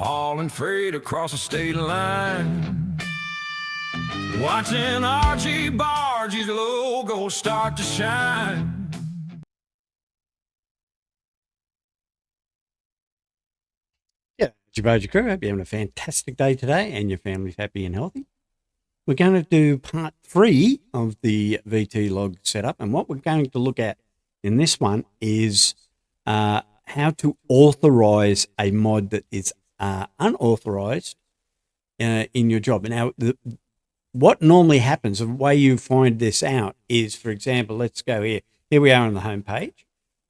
hauling freight across the state line. Watching RG Bargy's logo start to shine. Yeah, RG Bargy crew, hope you're having a fantastic day today and your family's happy and healthy. We're going to do part 3 of the VTLog setup, and what we're going to look at in this one is how to authorize a mod that is unauthorized in your job. Now, what normally happens, the way you find this out is, for example, let's go here. Here we are on the home page.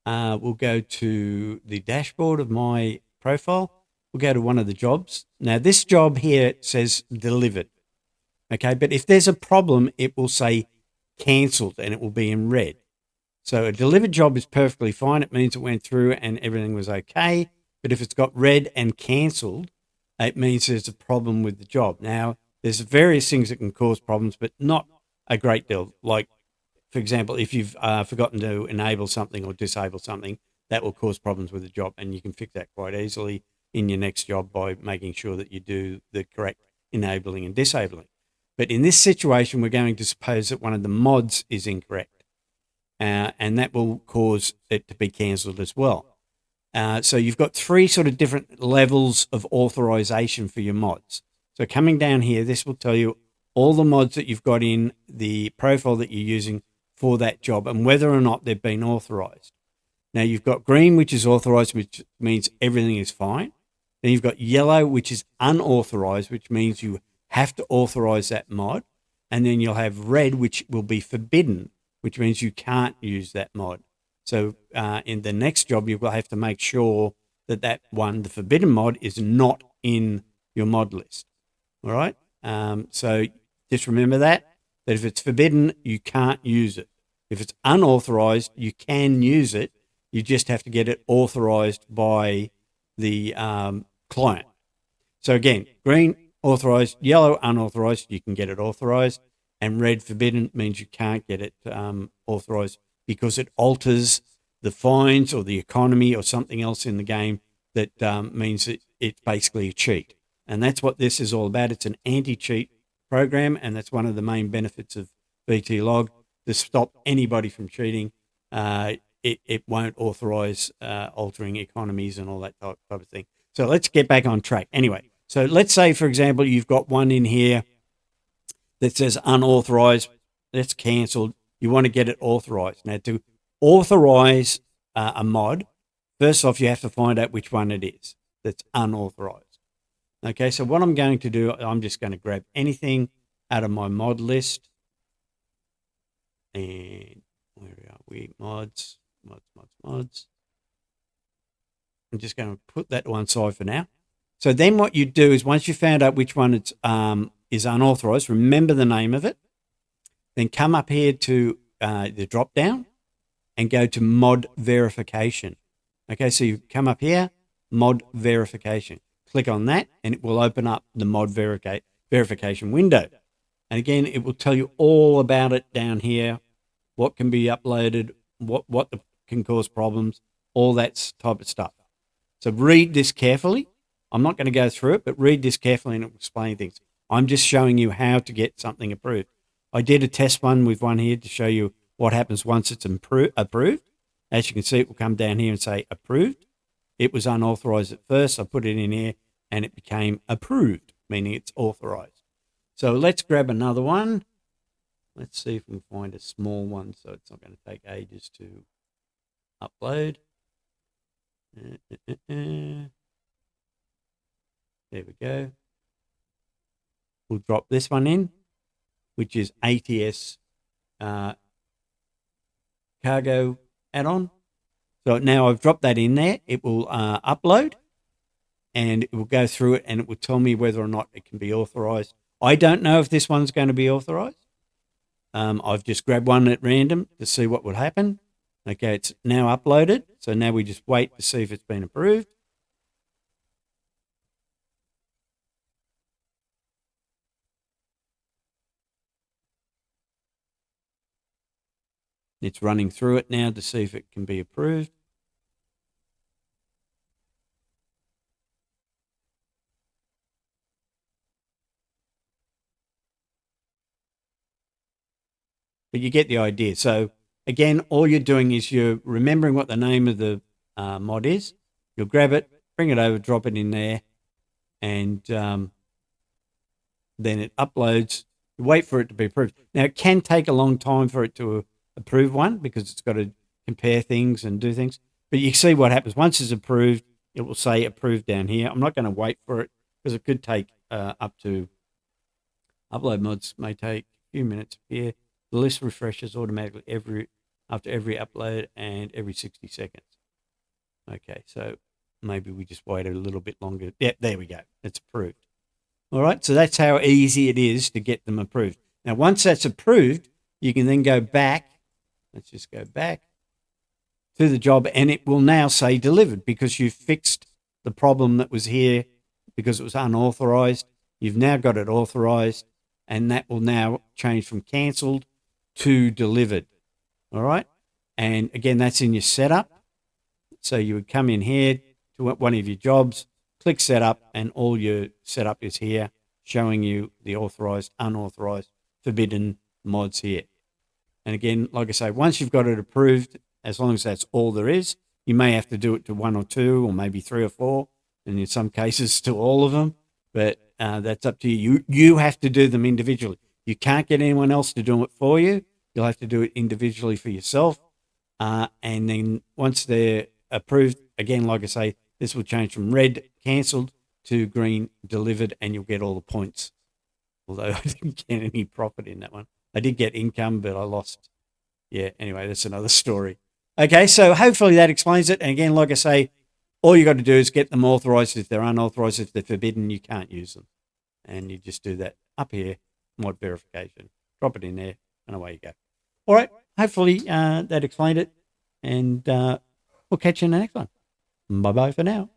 We'll go to the dashboard of my profile. We'll go to one of the jobs. Now, this job here says delivered. Okay, but if there's a problem, it will say cancelled and it will be in red. So a delivered job is perfectly fine. It means it went through and everything was okay. But if it's got red and cancelled, it means there's a problem with the job. Now, there's various things that can cause problems, but not a great deal. Like, for example, if you've forgotten to enable something or disable something, that will cause problems with the job. And you can fix that quite easily in your next job by making sure that you do the correct enabling and disabling. But in this situation, we're going to suppose that one of the mods is incorrect, and that will cause it to be cancelled as well. So you've got 3 sort of different levels of authorization for your mods. So coming down here, this will tell you all the mods that you've got in the profile that you're using for that job and whether or not they've been authorized. Now, you've got green, which is authorized, which means everything is fine. Then you've got yellow, which is unauthorized, which means you have to authorize that mod. And then you'll have red, which will be forbidden, which means you can't use that mod. So in the next job, you'll have to make sure that that one, the forbidden mod, is not in your mod list. All right? So just remember that if it's forbidden, you can't use it. If it's unauthorized, you can use it. You just have to get it authorized by the client. So again, green, authorized, yellow, unauthorized, you can get it authorized, and red, forbidden, means you can't get it authorized because it alters the fines or the economy or something else in the game that means that it's basically a cheat. And that's what this is all about. It's an anti-cheat program, and that's one of the main benefits of VTLog, to stop anybody from cheating. It won't authorize altering economies and all that type of thing. So let's get back on track. Anyway, so let's say, for example, you've got one in here that says unauthorized. That's cancelled. You want to get it authorized. Now, to authorize a mod, first off, you have to find out which one it is that's unauthorized. Okay, so what I'm going to do, I'm just going to grab anything out of my mod list. And where are we? Mods. I'm just going to put that to one side for now. So then what you do is, once you found out which one it's, is unauthorized, remember the name of it, then come up here to the drop down and go to mod verification. Okay, so you come up here, mod verification. Click on that and it will open up the mod verification window. And again, it will tell you all about it down here, what can be uploaded, what can cause problems, all that type of stuff. So read this carefully. I'm not going to go through it, but read this carefully and it will explain things. I'm just showing you how to get something approved. I did a test one with one here to show you what happens once it's approved. As you can see, it will come down here and say approved. It was unauthorized at first. I put it in here and it became approved, meaning it's authorized. So let's grab another one. Let's see if we can find a small one so it's not going to take ages to upload. There we go. We'll drop this one in, which is ATS cargo add-on. So now I've dropped that in there. It will upload and it will go through it and it will tell me whether or not it can be authorized. I don't know if this one's going to be authorized. I've just grabbed one at random to see what would happen. Okay, it's now uploaded. So now we just wait to see if it's been approved. It's running through it now to see if it can be approved. but you get the idea. So again, all you're doing is you're remembering what the name of the mod is. You'll grab it, bring it over, drop it in there, and then it uploads. You wait for it to be approved. Now, it can take a long time for it to approve one because it's got to compare things and do things. But you see what happens. Once it's approved, it will say approved down here. I'm not going to wait for it because it could take up to, upload mods may take a few minutes here. The list refreshes automatically after every upload and every 60 seconds. Okay, so maybe we just wait a little bit longer. Yep, there we go. It's approved. All right, so that's how easy it is to get them approved. Now, once that's approved, you can then go back. Let's just go back to the job, and it will now say delivered because you fixed the problem that was here because it was unauthorized. You've now got it authorized, and that will now change from cancelled to delivered. All right, and again, that's in your setup. So you would come in here to one of your jobs, click setup, and all your setup is here, showing you the authorized, unauthorized, forbidden mods here. And again, like I say, once you've got it approved, as long as that's all there is, you may have to do it to 1 or 2 or maybe 3 or 4, and in some cases to all of them, but that's up to you. You have to do them individually. You can't get anyone else to do it for you. You'll have to do it individually for yourself. And then once they're approved, again, like I say, this will change from red, cancelled, to green, delivered, and you'll get all the points. Although I didn't get any profit in that one. I did get income, but I lost. Yeah, anyway, that's another story. Okay, so hopefully that explains it. And again, like I say, all you got to do is get them authorized. If they're unauthorized, if they're forbidden, you can't use them. And you just do that up here, mod verification. Drop it in there, and away you go. All right, hopefully that explained it. And we'll catch you in the next one. Bye-bye for now.